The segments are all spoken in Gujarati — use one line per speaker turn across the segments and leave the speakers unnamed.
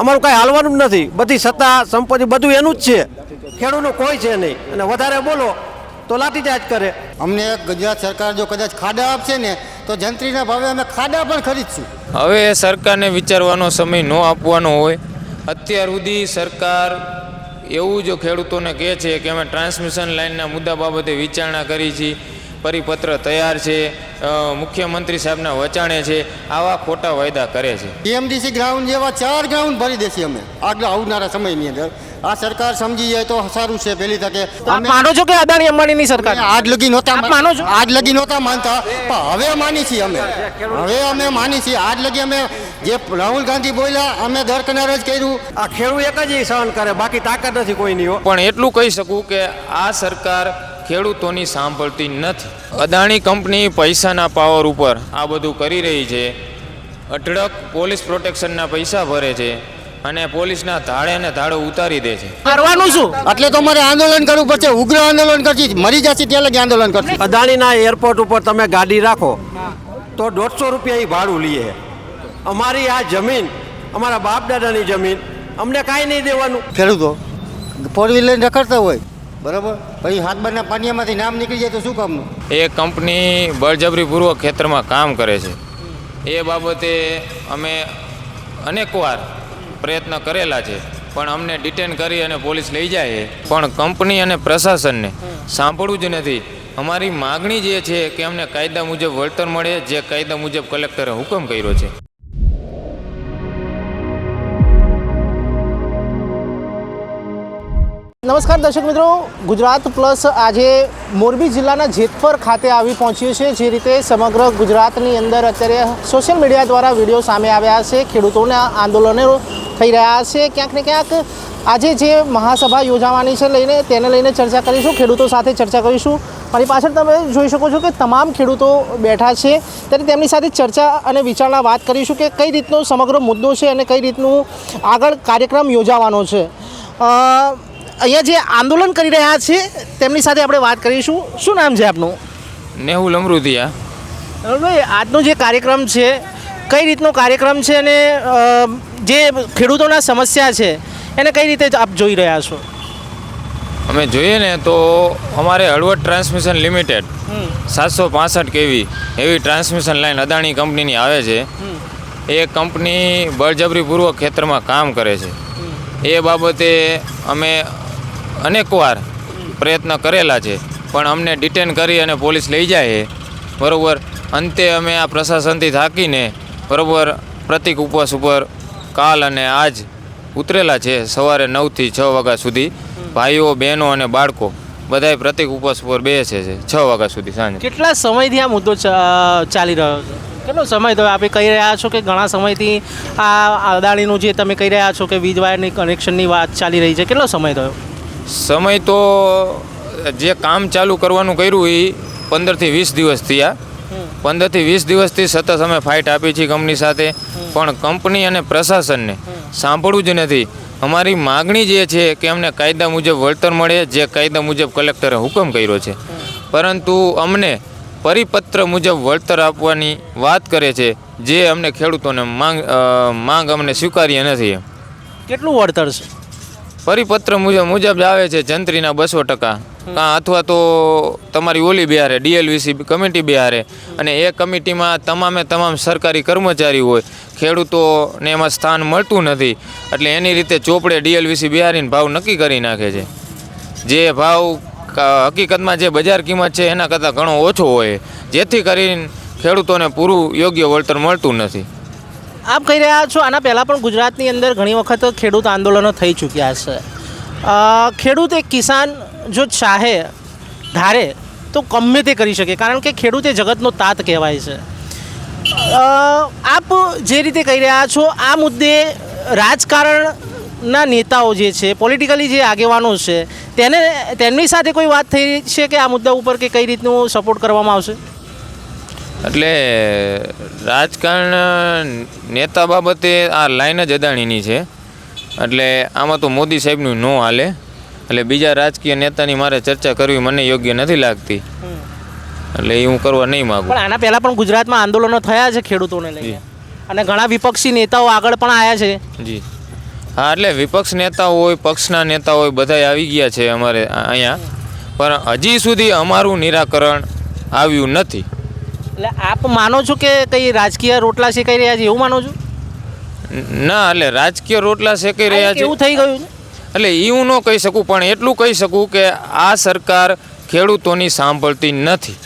અમારું કાંઈ હાલવાનું જ નથી, બધી સત્તા સંપત્તિ બધું એનું જ છે, ખેડૂતનું કોઈ છે નહીં, અને વધારે બોલો તો લાઠીચાર્જ કરે.
અમને ગુજરાત સરકાર જો કદાચ ખાડા આપશે ને તો જંત્રીના ભાવે અમે ખાડા પણ ખરીદશું.
હવે એ સરકારને વિચારવાનો સમય ન આપવાનો હોય. અત્યાર સુધી સરકાર એવું જો ખેડૂતોને કહે છે કે અમે ટ્રાન્સમિશન લાઇનના મુદ્દા બાબતે વિચારણા કરી છે, પરિપત્ર તૈયાર છે, મુખ્યમંત્રી સાહેબના વચાણે છે, આવા ખોટા વાયદા કરે છે.
ટીએમડીસી ગ્રાઉન્ડ જેવા 4 ગ્રાઉન્ડ ભરી દેશે અમે આગળ આવનારા સમયની અંદર. આ સરકાર સમજી જાય તો સારું છે. પહેલી તકે
માનો છો કે અદાણી અંબાણીની સરકાર
આજ લગી નહોતા
માનો છો?
આજ લગી નહોતા માનતા, પણ હવે માની છીએ અમે. હવે અમે માની છીએ. આજ લગી અમે જે રાહુલ ગાંધી બોલ્યા અમે દરકનાર જ કર્યું.
આ ખેડૂત એક જ સહન કરે, બાકી તાકાત નથી કોઈની.
પણ એટલું કહી શકું કે આ સરકાર ખેડૂતોની સાંભળતી નથી. અદાણી કંપની પૈસાના પાવર ઉપર આ બધું કરી રહી છે. અઢળક પોલીસ પ્રોટેક્શનના પૈસા ભરે છે અને પોલીસના ધાડે ને ધાડો ઉતારી દે છે.
કરવાનું શું?
એટલે તો અમારે આંદોલન કરવું પડશે. ઉગ્ર આંદોલન કરશે. મરી જશે ત્યાં લગી આંદોલન કરશે.
અદાણીના એરપોર્ટ ઉપર તમે ગાડી રાખો તો 150 રૂપિયા ભાડું લઈએ. અમારી આ જમીન, અમારા બાપ દાદાની જમીન, અમને કાંઈ નહીં દેવાનું.
ખેડૂતો 4 વ્હીલર રખડતા હોય બરાબર, પછી હાથબારના પાણીયામાંથી નામ નીકળી જાય તો શું કામનું?
એ કંપની બળજબરીપૂર્વક ખેતરમાં કામ કરે છે. એ બાબતે અમે અનેકવાર પ્રયત્ન કરેલા છે, પણ અમને ડિટેન કરી અને પોલીસ લઈ જાય. પણ કંપની અને પ્રશાસનને સાંભળવું જ નથી. અમારી માગણી જે છે કે અમને કાયદા મુજબ વળતર મળે, જે કાયદા મુજબ કલેક્ટરે હુકમ કર્યો છે.
નમસ્કાર દર્શક મિત્રો, ગુજરાત પ્લસ આજે મોરબી જિલ્લાના જેતપર ખાતે આવી પહોંચ્યું છે. જે રીતે સમગ્ર ગુજરાતની અંદર અત્યારે સોશિયલ મીડિયા દ્વારા વિડીયો સામે આવ્યા છે, ખેડૂતોના આંદોલનો થઈ રહ્યા છે. ક્યાંક ને ક્યાંક આજે જે મહાસભા યોજાવાની છે તેને લઈને ચર્ચા કરીશું, ખેડૂતો સાથે ચર્ચા કરીશું. મારી પાછળ તમે જોઈ શકો છો કે તમામ ખેડૂતો બેઠા છે, ત્યારે તેમની સાથે ચર્ચા અને વિચારણા વાત કરીશું કે કઈ રીતનો સમગ્ર મુદ્દો છે અને કઈ રીતનું આગળ કાર્યક્રમ યોજાવાનો છે. અહીંયા જે આંદોલન કરી રહ્યા છે તેમની સાથે આપણે વાત કરીશું. શું નામ છે આપનું?
નેહુલ અમૃતિયા.
ભાઈ, આજનો જે કાર્યક્રમ છે કઈ રીતનો કાર્યક્રમ છે અને જે ખેડૂતોના સમસ્યા છે એને કઈ રીતે આપ જોઈ રહ્યા છો?
અમે જોઈએ ને તો અમારે હળવદ ટ્રાન્સમિશન લિમિટેડ 765 kV એવી ટ્રાન્સમિશન લાઇન અદાણી કંપનીની આવે છે. એ કંપની બળજબરીપૂર્વક ખેતરમાં કામ કરે છે. એ બાબતે અમે અનેકવાર પ્રયત્ન કરેલા છે, પણ અમને ડિટેન કરી અને પોલીસ લઈ જાય બરાબર. અંતે અમે આ પ્રશાસનથી થાકીને બરાબર પ્રતિક ઉપવાસ ઉપર કાલ અને આજ ઉતરેલા છે. સવારે 9 થી 6 વાગ્યા સુધી ભાઈઓ, બહેનો અને બાળકો બધાય પ્રતિક ઉપવાસ ઉપર બેસે છે 6 વાગ્યા સુધી સાંજે.
કેટલા સમયથી આ મુદ્દો ચાલી રહ્યો છે? કેટલો સમય થયો? આપણે કહી રહ્યા છો કે ઘણા સમયથી આ અદાણીનું જે તમે કહી રહ્યા છો કે વીજ વાયરની કનેક્શનની વાત ચાલી રહી છે, કેટલો સમય થયો?
સમય તો જે કામ ચાલુ કરવાનું કર્યું એ 15 થી 20 દિવસ થયા. 15 થી 20 દિવસથી સતત અમે ફાઇટ આપી છીએ કંપની સાથે, પણ કંપની અને પ્રશાસનને સાંભળવું જ નથી. અમારી માગણી જે છે કે અમને કાયદા મુજબ વળતર મળે, જે કાયદા મુજબ કલેક્ટરે હુકમ કર્યો છે, પરંતુ અમને પરિપત્ર મુજબ વળતર આપવાની વાત કરે છે, જે અમને ખેડૂતોને માંગ અમને સ્વીકાર્ય નથી.
કેટલું વળતર છે?
પરિપત્ર મુજબ આવે છે જંત્રીના 200%, અથવા તો તમારી ઓલી બિહારે ડીએલવીસી કમિટી બિહારે, અને એ કમિટીમાં તમામ સરકારી કર્મચારી હોય. ખેડૂતોને એમાં સ્થાન મળતું નથી, એટલે એની રીતે ચોપડે ડીએલવીસી બિહારીને ભાવ નક્કી કરી નાખે છે. જે ભાવ હકીકતમાં જે બજાર કિંમત છે એના કરતાં ઘણો ઓછો હોય, જેથી કરીને ખેડૂતોને પૂરું યોગ્ય વળતર મળતું નથી.
આપ કહી રહ્યા છો આના પહેલાં પણ ગુજરાતની અંદર ઘણી વખત ખેડૂત આંદોલનો થઈ ચૂક્યા છે. ખેડૂત એક કિસાન જો ચાહે ધારે તો ગમે તે કરી શકે, કારણ કે ખેડૂત એ જગતનો તાત કહેવાય છે. આપ જે રીતે કહી રહ્યા છો આ મુદ્દે રાજકારણના નેતાઓ જે છે, પોલિટિકલી જે આગેવાનો છે, તેમની સાથે કોઈ વાત થઈ છે કે આ મુદ્દા ઉપર કે કઈ રીતનું સપોર્ટ કરવામાં આવશે?
એટલે રાજકારણ નેતા બાબતે આ લાઈન જ અદાણીની છે, એટલે આમાં તો મોદી સાહેબનું ન હાલે. એટલે બીજા રાજકીય નેતાની મારે ચર્ચા કરવી મને યોગ્ય નથી લાગતી, એટલે એ હું કરવા નહીં માગું.
પણ આના પહેલાં પણ ગુજરાતમાં આંદોલનો થયા છે ખેડૂતોને લઈને, અને ઘણા વિપક્ષી નેતાઓ આગળ પણ આવ્યા છે.
જી, હા, એટલે વિપક્ષ નેતા હોય, પક્ષના નેતા હોય, બધા આવી ગયા છે અમારે અહીંયા, પણ હજી સુધી અમારું નિરાકરણ આવ્યું નથી.
એટલે આપ માનો છો કે કંઈ રાજકીય રોટલા શેકાઈ રહ્યા છે એવું માનો છો?
ના, એટલે રાજકીય રોટલા શેકાઈ રહ્યા છે
એવું થઈ ગયું છે?
એટલે એવું ન કહી શકું, પણ એટલું કહી શકું કે આ સરકાર ખેડૂતોની સાંભળતી નથી.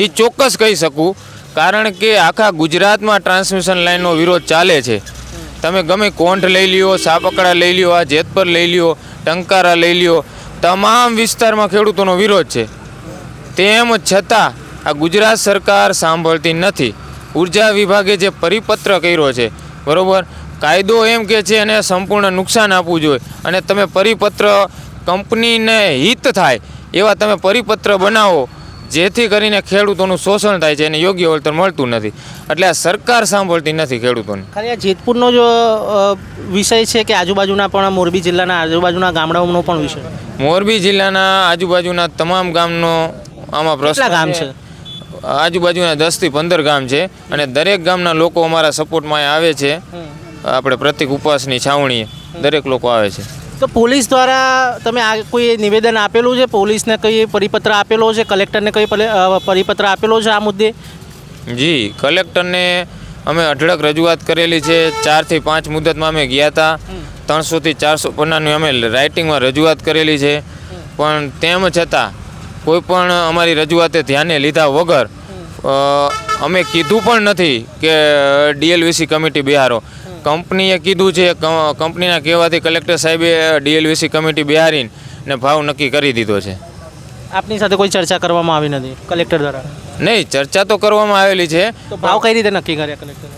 એ ચોક્કસ કહી શકું, કારણ કે આખા ગુજરાતમાં ટ્રાન્સમિશન લાઇનનો વિરોધ ચાલે છે. તમે ગમે કોંઢ લઈ લ્યો, સાપકડા લઈ લ્યો, આ જેતપર લઈ લ્યો, ટંકારા લઈ લ્યો, તમામ વિસ્તારમાં ખેડૂતોનો વિરોધ છે. તેમ છતાં આ ગુજરાત સરકાર સાંભળતી નથી. ઉર્જા વિભાગે જે પરિપત્ર કર્યો છે, બરાબર, કાયદો એમ કે છે એને સંપૂર્ણ નુકસાન આપવું જોઈએ, અને તમે પરિપત્ર કંપનીને હિત થાય એવા તમે પરિપત્ર બનાવો, જેથી કરીને ખેડૂતોનું શોષણ થાય છે અને યોગ્ય વળતર મળતું નથી. એટલે આ સરકાર સાંભળતી નથી ખેડૂતોને.
ખાલી આ જેતપુરનો જો વિષય છે કે આજુબાજુના પણ મોરબી જિલ્લાના આજુબાજુના ગામડાઓનો પણ વિષય?
મોરબી જિલ્લાના આજુબાજુના તમામ ગામનો આમાં પ્રશ્ન
કેટલા ગામ છે?
આજુબાજુના 10 થી 15 ગામ છે, અને દરેક ગામના લોકો અમારા સપોર્ટમાં આવે છે. આપણે પ્રતિક ઉપવાસની છાવણીએ દરેક લોકો આવે છે.
તો પોલીસ દ્વારા તમે આ કોઈ નિવેદન આપેલું છે? પોલીસને કઈ પરિપત્ર આપેલો છે? કલેક્ટરને કઈ પરિપત્ર આપેલો છે આ મુદ્દે?
જી, કલેક્ટરને અમે અઢળક રજૂઆત કરેલી છે. 4 થી 5 મુદતમાં અમે ગયા હતા. 300 થી 400 પન્નાની અમે રાઇટિંગમાં રજૂઆત કરેલી છે, પણ તેમ છતાં કોઈ પણ અમારી રજૂઆતે ધ્યાને લીધા વગર અમે કીધું પણ નથી કે ડીએલવીસી કમિટી બિહારો. કંપનીએ કીધું છે, કંપનીના કહેવાથી કલેક્ટર સાહેબે ડીએલવીસી કમિટી બિહારીને ભાવ નક્કી કરી દીધો છે.
આપની સાથે કોઈ ચર્ચા કરવામાં આવી નથી કલેક્ટર દ્વારા?
નહીં, ચર્ચા તો કરવામાં આવેલી છે.
તો ભાવ કઈ રીતે નક્કી કર્યા કલેક્ટરે?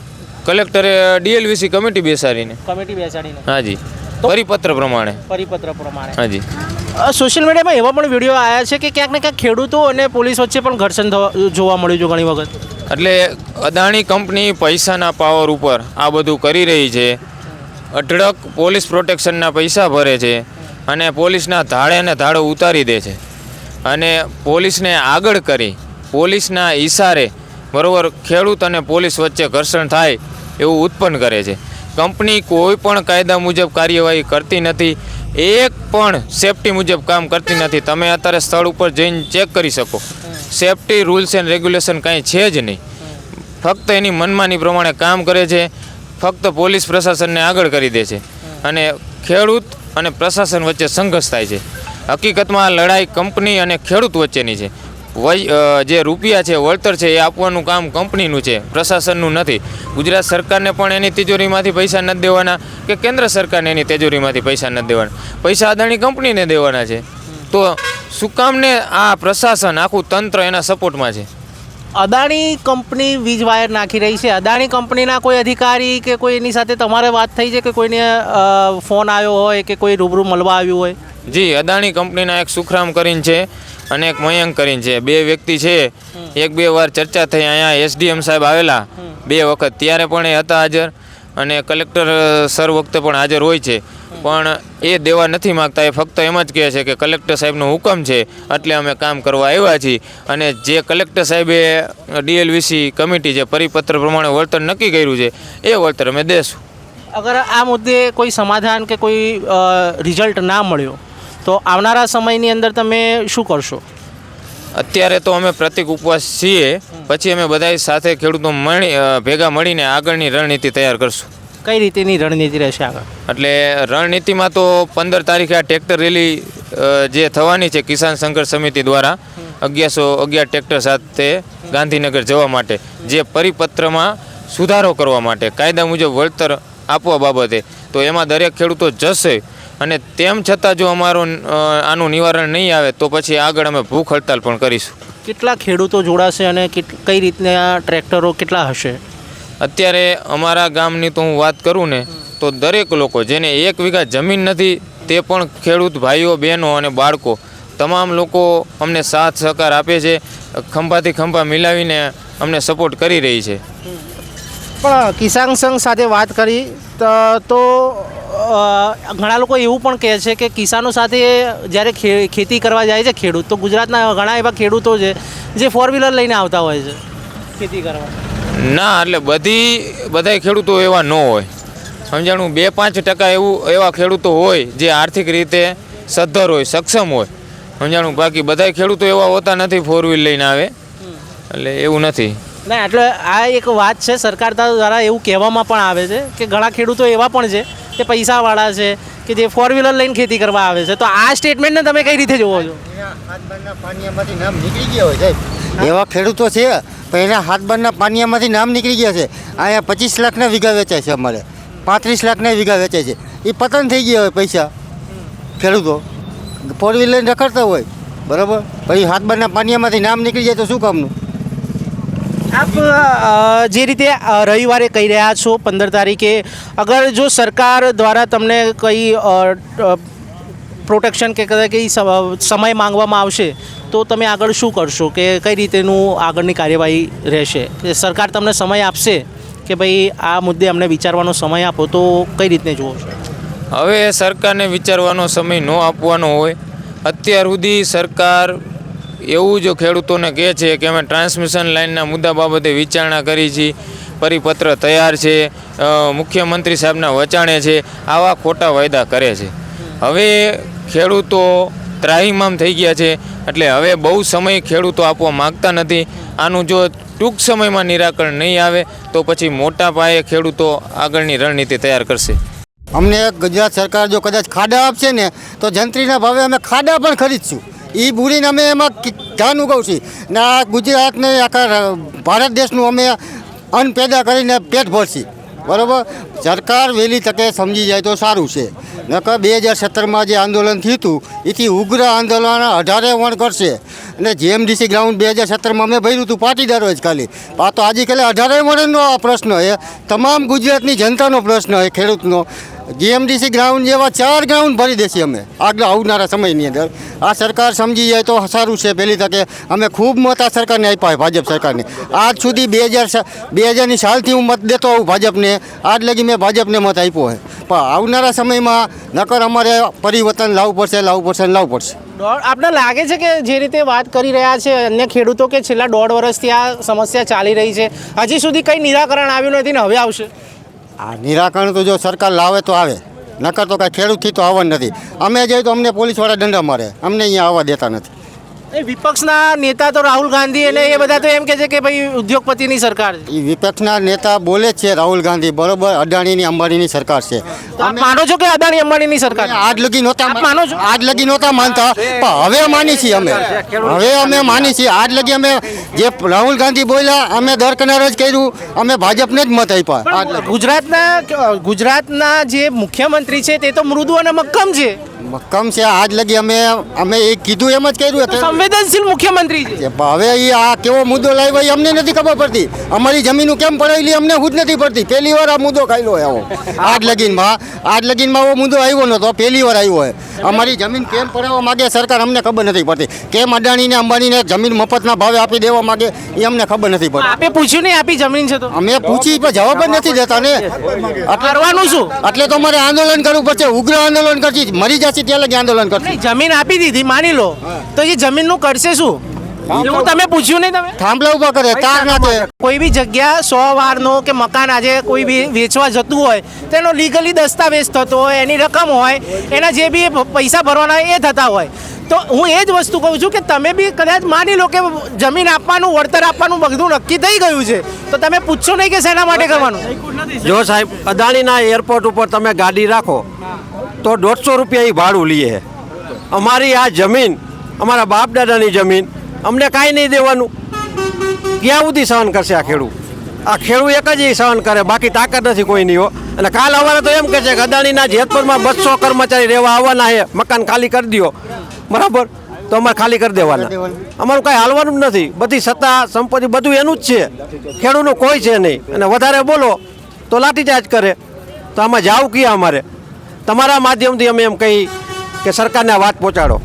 કલેક્ટરે ડીએલવીસી કમિટી બેસાડીને.
કમિટી બેસાડીને?
હાજી, પરિપત્ર પ્રમાણે.
પરિપત્ર પ્રમાણે?
હાજી.
સોશિયલ મીડિયામાં એવા પણ વિડીયો આવ્યા છે કે ક્યાંક ને ક્યાંક ખેડૂતો અને પોલીસ વચ્ચે પણ ઘર્ષણ જોવા મળ્યું છે ઘણી વખત.
એટલે અદાણી કંપની પૈસાના પાવર ઉપર આ બધું કરી રહી છે. અઢળક પોલીસ પ્રોટેક્શનના પૈસા ભરે છે, અને પોલીસના ધાડે ને ધાડો ઉતારી દે છે, અને પોલીસને આગળ કરી પોલીસના ઈશારે, બરાબર, ખેડૂત અને પોલીસ વચ્ચે ઘર્ષણ થાય એવું ઉત્પન્ન કરે છે. કંપની કોઈ પણ કાયદા મુજબ કાર્યવાહી કરતી નથી, એક પણ સેફટી મુજબ કામ કરતી નથી. તમે અત્યારે સ્થળ ઉપર જઈને ચેક કરી શકો, સેફટી રૂલ્સ એન્ડ રેગ્યુલેશન કાંઈ છે જ નહીં. ફક્ત એની મનમાની પ્રમાણે કામ કરે છે, ફક્ત પોલીસ પ્રશાસનને આગળ કરી દે છે, અને ખેડૂત અને પ્રશાસન વચ્ચે સંઘર્ષ થાય છે. હકીકતમાં લડાઈ કંપની અને ખેડૂત વચ્ચેની છે. જે રૂપિયા છે, વળતર છે, એ આપવાનું કામ કંપનીનું છે, પ્રશાસનનું નથી. ગુજરાત સરકારને પણ એની તિજોરીમાંથી પૈસા નથી દેવાના, કે કેન્દ્ર સરકારને એની તિજોરીમાંથી પૈસા નથી દેવાના. પૈસા અદાણી કંપનીને દેવાના છે. તો શું કામને આ પ્રશાસન, આખું તંત્ર એના સપોર્ટમાં છે?
અદાણી કંપની વીજ વાયર નાખી રહી છે. અદાણી કંપનીના કોઈ અધિકારી કે કોઈ એની સાથે તમારે વાત થઈ છે કે કોઈને ફોન આવ્યો હોય કે કોઈ રૂબરૂ મળવા આવ્યું હોય?
જી, અદાણી કંપનીના એક સુખરામ કરીને છે અને એક મયંક કરીને છે, 2 વ્યક્તિ છે. 1-2 વાર ચર્ચા થઈ. અહીંયા એસડીએમ સાહેબ આવેલા 2 વખત, ત્યારે પણ એ હતા હાજર, અને કલેક્ટર સર વખતે પણ હાજર હોય છે, પણ એ દેવા નથી માગતા. એ ફક્ત એમ જ કહે છે કે કલેક્ટર સાહેબનો હુકમ છે એટલે અમે કામ કરવા આવ્યા છીએ, અને જે કલેક્ટર સાહેબે ડીએલવીસી કમિટી જે પરિપત્ર પ્રમાણે વળતર નક્કી કર્યું છે એ વળતર અમે દેશું.
અગર આ મુદ્દે કોઈ સમાધાન કે કોઈ રિઝલ્ટ ના મળ્યો તો આવનારા સમયની અંદર તમે શું કરશો?
અત્યારે તો અમે પ્રતિક ઉપવાસ છીએ, પછી અમે બધા સાથે ખેડૂતો ભેગા મળીને આગળની રણનીતિ તૈયાર કરશું.
કઈ રીતેની રણનીતિ રહેશે આગળ?
એટલે રણનીતિમાં તો 15 તારીખે આ ટ્રેક્ટર રેલી જે થવાની છે કિસાન સંઘર્ષ સમિતિ દ્વારા 1111 ટ્રેક્ટર સાથે ગાંધીનગર જવા માટે, જે પરિપત્રમાં સુધારો કરવા માટે, કાયદા મુજબ વળતર આપવા બાબતે, તો એમાં દરેક ખેડૂતો જશે. અને તેમ છતાં જો આનું નિવારણ નહીં આવે તો પછી આગળ અમે ભૂખ હડતાલ પણ કરીશું.
કેટલા ખેડૂતો જોડાશે અને કઈ રીતના ટ્રેક્ટરો કેટલા હશે?
અત્યારે અમારા ગામની તો હું વાત કરું ને તો દરેક લોકો જેને 1 વીઘા જમીન નથી તે પણ ખેડૂત ભાઈઓ, બહેનો અને બાળકો, તમામ લોકો અમને સાથ સહકાર આપે છે. ખંભાથી ખંભા મિલાવીને અમને સપોર્ટ કરી રહી છે.
પણ કિસાન સંઘ સાથે વાત કરી તો ઘણા લોકો એવું પણ કહે છે કે કિસાનો સાથે જ્યારે ખેતી કરવા જાય છે ખેડૂત, તો ગુજરાતના ઘણા એવા ખેડૂતો છે જે 4 વ્હીલર લઈને આવતા હોય છે ખેતી કરવા.
ના, એટલે બધા ખેડૂતો એવા ન હોય. સમજાણું 2-5% એવા ખેડૂતો હોય જે આર્થિક રીતે સદ્ધર હોય, સક્ષમ હોય, સમજાણું. બાકી બધા ખેડૂતો એવા હોતા નથી 4 વ્હીલ લઈને આવે, એટલે એવું નથી.
ના એટલે આ એક વાત છે, સરકાર દ્વારા એવું કહેવામાં પણ આવે છે કે ઘણા ખેડૂતો એવા પણ છે કે પૈસાવાળા છે કે જે 4 વ્હીલર લઈને ખેતી કરવા આવે છે. તો આ સ્ટેટમેન્ટને તમે કઈ રીતે જોવો છો?
પાનિયામાંથી નામ નીકળી ગયા હોય સાહેબ, એવા ખેડૂતો છે પણ એના હાથ બારના પાનિયામાંથી નામ નીકળી ગયા છે. અહીંયા 25 લાખના વીઘા વેચાય છે, અમારે 35 લાખના વીઘા વેચાય છે. એ પતન થઈ ગયા હોય પૈસા ખેડૂતો 4 વ્હીલર લઈને રખડતા હોય, બરાબર. પછી હાથ બારના પાનિયામાંથી નામ નીકળી જાય તો શું કામનું?
આપ જે રીતે રવિવારે કહી રહ્યા છો 15 તારીખે, અગર જો સરકાર દ્વારા તમને કંઈ પ્રોટેક્શન કે કંઈ સમય માંગવામાં આવશે તો તમે આગળ શું કરશો, કે કઈ રીતેનું આગળની કાર્યવાહી રહેશે? કે સરકાર તમને સમય આપશે કે ભાઈ આ મુદ્દે અમને વિચારવાનો સમય આપો, તો કઈ રીતને જુઓ છો?
હવે સરકારને વિચારવાનો સમય ન આપવાનો હોય. અત્યાર સુધી સરકાર એવું જો ખેડૂતોને કહે છે કે અમે ટ્રાન્સમિશન લાઇનના મુદ્દા બાબતે વિચારણા કરી છે, પરિપત્ર તૈયાર છે, મુખ્યમંત્રી સાહેબના વચાણે છે, આવા ખોટા વાયદા કરે છે. હવે ખેડૂતો ત્રાહિમામ થઈ ગયા છે, એટલે હવે બહુ સમય ખેડૂતો આપવા માગતા નથી. આનું જો ટૂંક સમયમાં નિરાકરણ નહીં આવે તો પછી મોટા પાયે ખેડૂતો આગળની રણનીતિ તૈયાર કરશે.
અમને ગુજરાત સરકાર જો કદાચ ખાડા આપશે ને તો જંત્રીના ભાવે અમે ખાડા પણ ખરીદશું. એ બુરીને અમે એમાં ધાન ઉગાવશું ને આ ગુજરાતને આખા ભારત દેશનું અમે અન્ન પેદા કરીને પેટ ભરશું, બરાબર. સરકાર વહેલી તકે સમજી જાય તો સારું છે. નકર 2017માં જે આંદોલન થયું હતું એથી ઉગ્ર આંદોલન 18 વણ કરશે. અને જીએમડીસી ગ્રાઉન્ડ 2017માં અમે ભર્યું હતું પાટીદારો જ ખાલી. આ તો આજકાલે 18 વણનો આ પ્રશ્ન છે, તમામ ગુજરાતની જનતાનો પ્રશ્ન છે ખેડૂતનો. જીએમડીસી ગ્રાઉન્ડ જેવા 4 ગ્રાઉન્ડ ભરી દેશે અમે આગળ આવનારા સમયની અંદર. આ સરકાર સમજી જાય તો સારું છે. પહેલી તકે અમે ખૂબ મત આ સરકારને આપ્યા હોય, ભાજપ સરકારને. આજ સુધી 2000ની સાલથી હું મત દેતો હોઉં ભાજપને, આજ લગી મેં ભાજપને મત આપ્યો હોય. પણ આવનારા સમયમાં નકર અમારે પરિવર્તન લાવવું પડશે.
આપને લાગે છે કે જે રીતે વાત કરી રહ્યા છે અન્ય ખેડૂતો કે છેલ્લા 1.5 વર્ષથી આ સમસ્યા ચાલી રહી છે, હજી સુધી કંઈ નિરાકરણ આવ્યું નથી ને હવે આવશે?
આ નિરાકરણ તો જો સરકાર લાવે તો આવે, નકર તો કાંઈ ખેડૂતથી તો આવવાનું નથી. અમે જઈએ તો અમને પોલીસવાળા દંડા મારે, અમને અહીંયા આવવા દેતા નથી.
એ વિપક્ષના નેતા તો રાહુલ ગાંધી અને એ બધા તો એમ કહે છે કે ભાઈ ઉદ્યોગપતિની સરકાર છે.
એ વિપક્ષના નેતા બોલે જ છે રાહુલ ગાંધી, બરોબર. અદાણીની અંબાણીની સરકાર છે.
તો આપ માનો છો કે અદાણી અંબાણીની સરકાર છે?
આજ લગી નહોતા
આપ માનો છો?
આજ લગી નહોતા માનતા, પણ હવે માની છીએ અમે. હવે અમે માની છીએ. આજ લગી અમે જે રાહુલ ગાંધી બોલ્યા અમે દરકનાર જ કર્યું, અમે ભાજપને જ મત આપ્યા.
ગુજરાતના જે મુખ્યમંત્રી છે તે તો મૃદુ અને મક્કમ છે.
મક્કમ છે. આજ લગી અમે એ કીધું એમ જ કર્યું.
સંવેદનશીલ મુખ્યમંત્રી છે.
હવે એ આ કેવો મુદ્દો લાવ્યો એ અમને નથી ખબર પડતી. અમારી જમીનો કેમ પડાવેલી અમને ખુદ નથી પડતી. પહેલી વાર આ મુદ્દો ખાયલો આવો આજ લગીનમાં આવો મુદ્દો આવ્યો નહોતો, પહેલી વાર આવ્યો હોય. અમારી જમીન કેમ પડાવવા માગે સરકાર અમને ખબર નથી પડતી. કેમ અદાણીને અંબાણીને જમીન મફતના ભાવે આપી દેવા માગે એ અમને ખબર નથી પડતી.
આપે પૂછ્યું નહીં આપી જમીન છે તો?
અમે પૂછી પણ જવાબ જ નથી દેતા ને.
કરવાનું શું?
એટલે તો અમારે આંદોલન કરવું પડશે. ઉગ્ર આંદોલન કરશે, મરી જશે ત્યાં લગી આંદોલન કરશે.
જમીન આપી દીધી માની લો, તો એ જમીનનું કરશે શું? એવું તમે પૂછ્યું નહીં? તમે
થાંભલા ઉભા કરે, તાર નાખે.
કોઈ બી જગ્યા 100 વારનો કે મકાન આજે કોઈ બી વેચવા જતું હોય તેનો લીગલી દસ્તાવેજ થતો હોય, એની રકમ હોય, એના જે બી પૈસા ભરવાના હોય એ થતા હોય. તો હું એ જ વસ્તુ કહું છું કે તમે બી કદાચ માની લો કે જમીન આપવાનું, વળતર આપવાનું બધું નક્કી થઈ ગયું છે, તો તમે પૂછશો નહીં કે શેના માટે કરવાનું?
જો સાહેબ અદાણીના એરપોર્ટ ઉપર તમે ગાડી રાખો તો 150 રૂપિયા એ ભાડું લે છે. અમારી આ જમીન, અમારા બાપ દાદાની જમીન, અમને કાંઈ નહીં દેવાનું. ક્યાં સુધી સહન કરશે આ ખેડૂત? આ ખેડૂત એક જ સહન કરે, બાકી તાકાત નથી કોઈની હો. અને કાલ અમારે તો એમ કહે છે કે અદાણીના જેતપુરમાં 200 કર્મચારી રહેવા આવવાના છે, મકાન ખાલી કરી દો, બરાબર? તો અમારે ખાલી કરી દેવાના. અમારું કાંઈ હાલવાનું જ નથી. બધી સત્તા સંપત્તિ બધું એનું જ છે, ખેડૂતનું કોઈ છે નહીં. અને વધારે બોલો તો લાઠીચાર્જ કરે. તો આમાં જાવ ક્યાં અમારે? તમારા માધ્યમથી અમે એમ કહી કે સરકારને વાત પહોંચાડો.